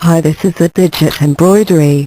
Hi, this is a Digit Embroidery.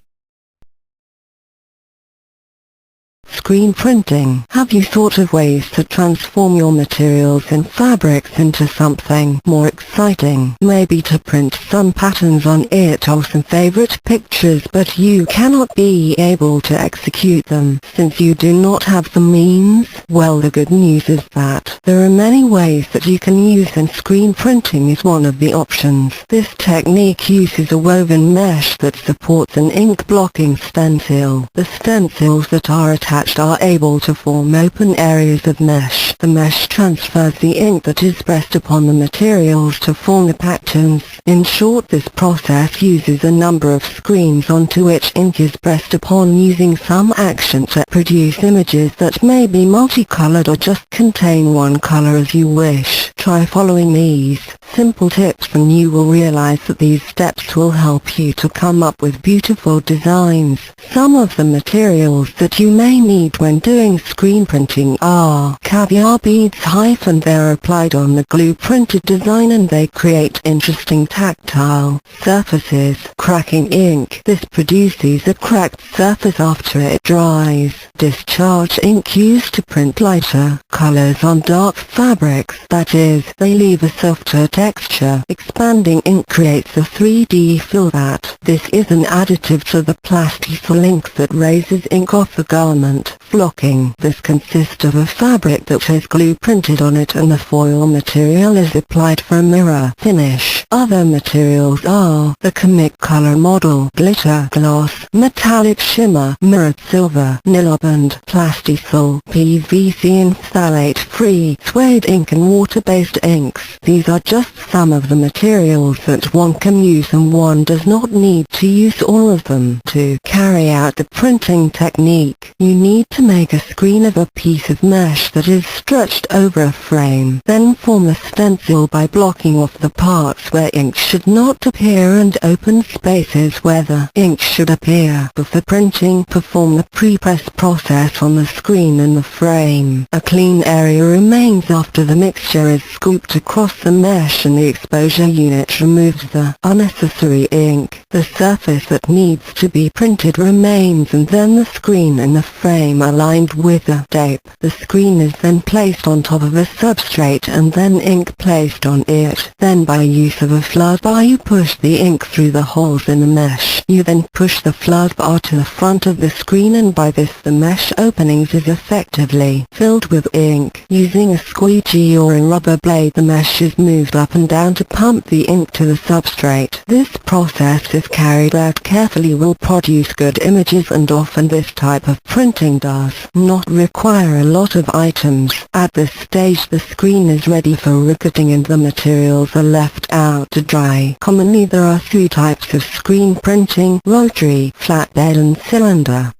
Screen printing. Have you thought of ways to transform your materials and fabrics into something more exciting? Maybe to print some patterns on it or some favorite pictures, but you cannot be able to execute them since you do not have the means? Well, the good news is that there are many ways that you can use, and screen printing is one of the options. This technique uses a woven mesh that supports an ink blocking stencil. The stencils that are attached are able to form open areas of mesh. The mesh transfers the ink that is pressed upon the materials to form the patterns. In short, this process uses a number of screens onto which ink is pressed upon using some action to produce images that may be multicolored or just contain one color as you wish. Try following these simple tips and you will realize that these steps will help you to come up with beautiful designs. Some of the materials that you may need when doing screen printing are caviar beads. They're applied on the glue printed design and they create interesting tactile surfaces. Cracking ink. This produces a cracked surface after it dries. Discharge ink, used to print lighter colors on dark fabrics, that is, they leave a softer texture. Expanding ink creates a 3D fill that. This is an additive to the plasticel ink that raises ink off the garment. Flocking. This consists of a fabric that has glue printed on it and the foil material is applied for a mirror finish. Other materials are the chemic color model, glitter gloss, metallic shimmer, mirrored silver, nylon and plasticel, PVC and phthalate-free, suede ink and water-based inks. These are just some of the materials that one can use, and one does not need to use all of them. To carry out the printing technique, you need to make a screen of a piece of mesh that is stretched over a frame. Then form a stencil by blocking off the parts where ink should not appear and open spaces where the ink should appear. Before printing, perform the pre-press process on the screen and the frame. A clean area remains after the mixture is scooped across the mesh and the exposure unit removes the unnecessary ink. The surface that needs to be printed remains, and then the screen and the frame are lined with a tape. The screen is then placed on top of a substrate and then ink placed on it. Then by use of a flood bar you push the ink through the holes in the mesh. You then push the flood bar to the front of the screen, and by this the mesh openings is effectively filled with ink. Using a squeegee or a rubber blade, the mesh is moved up and down to pump the ink to the substrate. This process, if carried out carefully, will produce good images, and often this type of printing does not require a lot of items. At this stage the screen is ready for ricketing and the materials are left out to dry. Commonly there are three types of screen printing: rotary, flatbed and cylinder.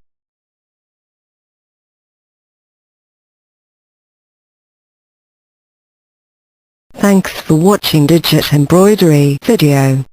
Thanks for watching Digit Embroidery video.